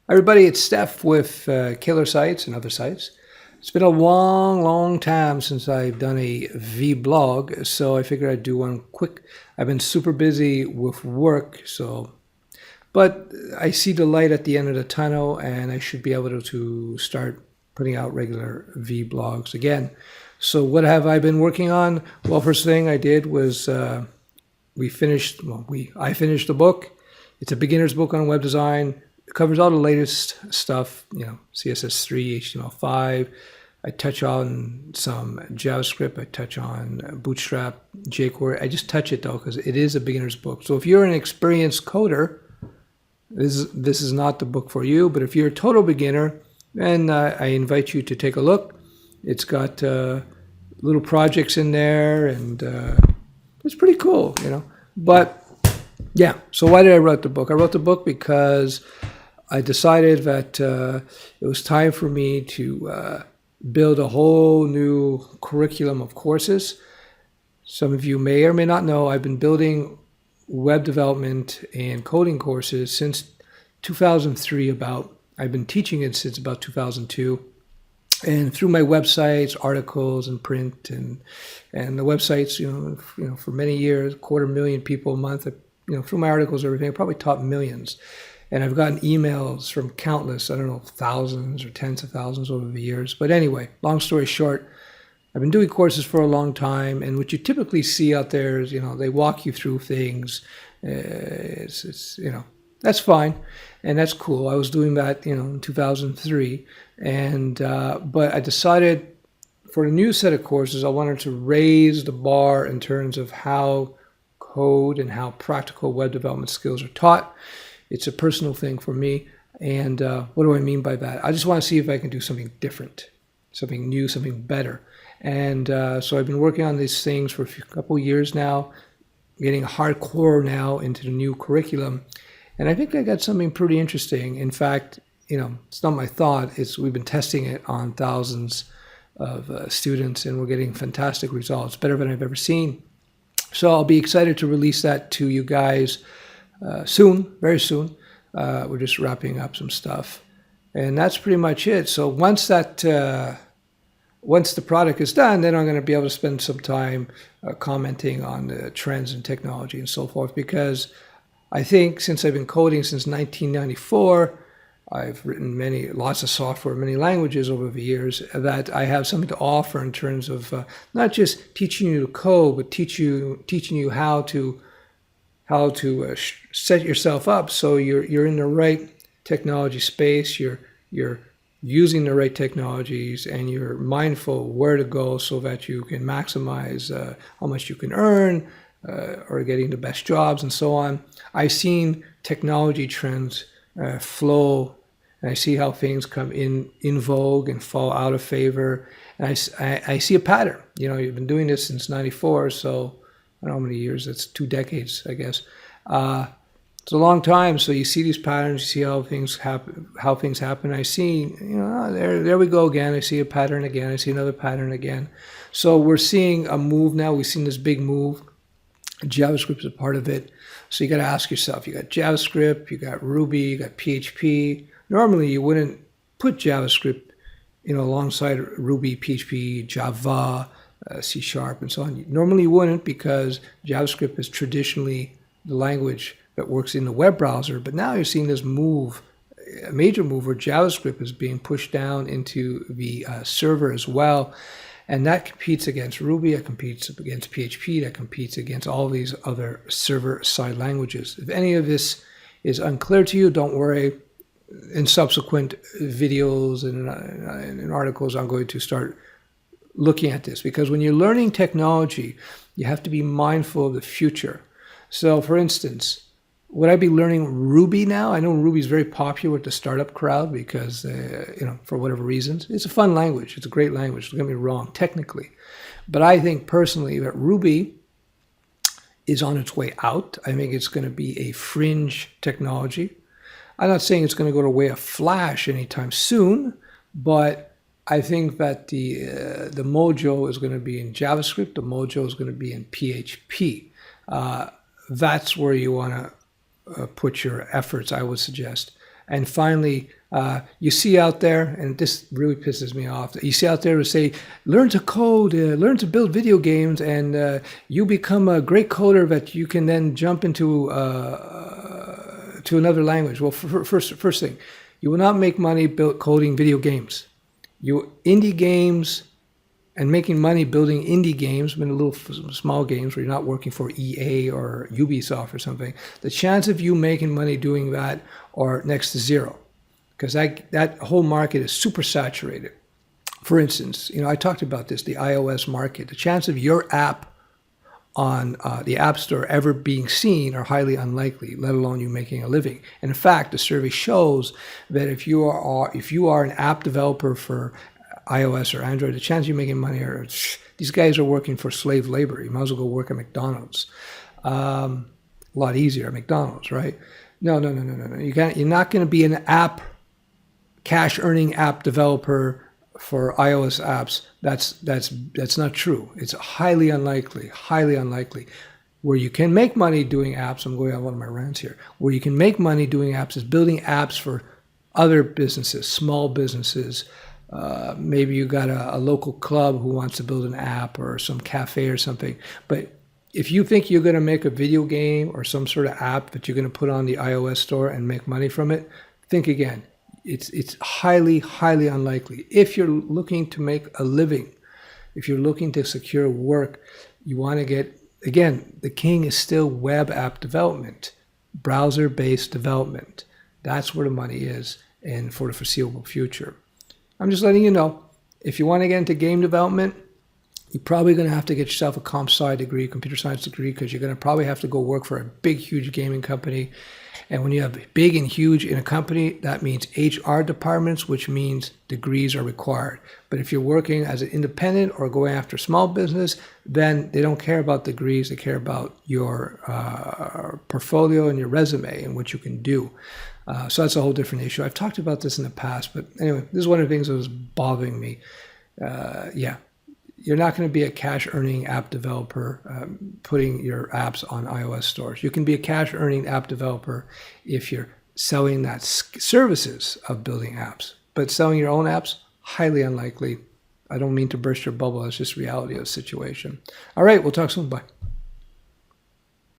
Hi everybody, it's Steph with Killer Sites and Other Sites. It's been a long time since I've done a vblog, so I figured I'd do one quick. I've been super busy with work, but I see the light at the end of the tunnel, and I should be able to start putting out regular vlogs again. So what have I been working on? Well, first thing I did was I finished the book. It's a beginner's book on web design. It covers all the latest stuff, CSS3, HTML5. I touch on some JavaScript. I touch on Bootstrap, jQuery. I just touch it though because it is a beginner's book. So if you're an experienced coder, this is not the book for you. But if you're a total beginner, then I invite you to take a look. It's got little projects in there, and it's pretty cool, But yeah, so why did I write the book? I wrote the book because I decided that it was time for me to build a whole new curriculum of courses. Some of you may or may not know I've been building web development and coding courses since 2003 about. I've been teaching it since about 2002. And through my websites, articles, and print, and the websites, for many years, 250,000 people a month, through my articles, everything, I probably taught millions. And I've gotten emails from countless, thousands or tens of thousands over the years. But anyway, long story short, I've been doing courses for a long time. And what you typically see out there is, they walk you through things. That's fine. And that's cool. I was doing that, in 2003. But I decided for a new set of courses, I wanted to raise the bar in terms of how code and how practical web development skills are taught. It's a personal thing for me. And what do I mean by that? I just want to see if I can do something different, something new, something better. And so I've been working on these things for a couple of years now, getting hardcore now into the new curriculum. And I think I got something pretty interesting. In fact, it's not my thought. We've been testing it on thousands of students, and we're getting fantastic results, better than I've ever seen. So I'll be excited to release that to you guys soon, very soon. We're just wrapping up some stuff, and that's pretty much it. So once the product is done, then I'm going to be able to spend some time commenting on the trends in technology and so forth, because I think since I've been coding since 1994, I've written lots of software, many languages over the years, that I have something to offer in terms of not just teaching you to code, but teaching you how to set yourself up so you're in the right technology space, you're using the right technologies, and you're mindful where to go so that you can maximize how much you can earn, or getting the best jobs and so on. I've seen technology trends flow, and I see how things come in vogue and fall out of favor. And I see a pattern. You've been doing this since '94, so I don't know how many years. That's 2 decades, I guess. It's a long time. So you see these patterns. You see how things happen. I see, there we go again. I see a pattern again. I see another pattern again. So we're seeing a move now. We've seen this big move. JavaScript is a part of it. So you got to ask yourself, you got JavaScript, you got Ruby, you got PHP. Normally you wouldn't put JavaScript, alongside Ruby, PHP, Java, C# and so on. Normally you wouldn't, because JavaScript is traditionally the language that works in the web browser. But now you're seeing this move, a major move, where JavaScript is being pushed down into the server as well. And that competes against Ruby, that competes against PHP, that competes against all these other server-side languages. If any of this is unclear to you, don't worry. In subsequent videos and articles, I'm going to start looking at this. Because when you're learning technology, you have to be mindful of the future. So, for instance, would I be learning Ruby now? I know Ruby is very popular with the startup crowd because, for whatever reasons. It's a fun language. It's a great language. Don't get me wrong, technically. But I think personally that Ruby is on its way out. I think it's going to be a fringe technology. I'm not saying it's going to go the way of Flash anytime soon, but I think that the mojo is going to be in JavaScript. The mojo is going to be in PHP. That's where you want to put your efforts, I would suggest. And finally, You see out there, and this really pisses me off, you see out there who say, learn to code, learn to build video games, and you become a great coder that you can then jump into to another language. Well, first thing, you will not make money coding video games. Indie games and making money building indie games, I mean, little small games where you're not working for EA or Ubisoft or something, the chance of you making money doing that are next to zero, because that whole market is super saturated. For instance, I talked about this, the iOS market. The chance of your app on the App Store ever being seen are highly unlikely, let alone you making a living. And in fact, the survey shows that if you are an app developer for iOS or Android, the chance of you making money these guys are working for slave labor. You might as well go work at McDonald's. A lot easier at McDonald's, right? No. You're not going to be an cash earning app developer for iOS apps. That's not true. It's highly unlikely. Where you can make money doing apps, I'm going on one of my rants here. Where you can make money doing apps is building apps for other businesses, small businesses. Maybe you got a local club who wants to build an app, or some cafe or something. But if you think you're going to make a video game or some sort of app that you're going to put on the iOS store and make money from it, think again. It's highly unlikely. If you're looking to make a living, if you're looking to secure work, you want to get, again, the king is still web app development, browser-based development. That's where the money is, and for the foreseeable future. I'm just letting you know, if you want to get into game development, you're probably going to have to get yourself a comp sci degree, computer science degree, because you're going to probably have to go work for a big, huge gaming company. And when you have big and huge in a company, that means HR departments, which means degrees are required. But if you're working as an independent or going after small business, then they don't care about degrees. They care about your portfolio and your resume and what you can do. So that's a whole different issue. I've talked about this in the past, but anyway, this is one of the things that was bothering me. You're not going to be a cash-earning app developer putting your apps on iOS stores. You can be a cash-earning app developer if you're selling that services of building apps. But selling your own apps, highly unlikely. I don't mean to burst your bubble. It's just reality of the situation. All right, we'll talk soon. Bye.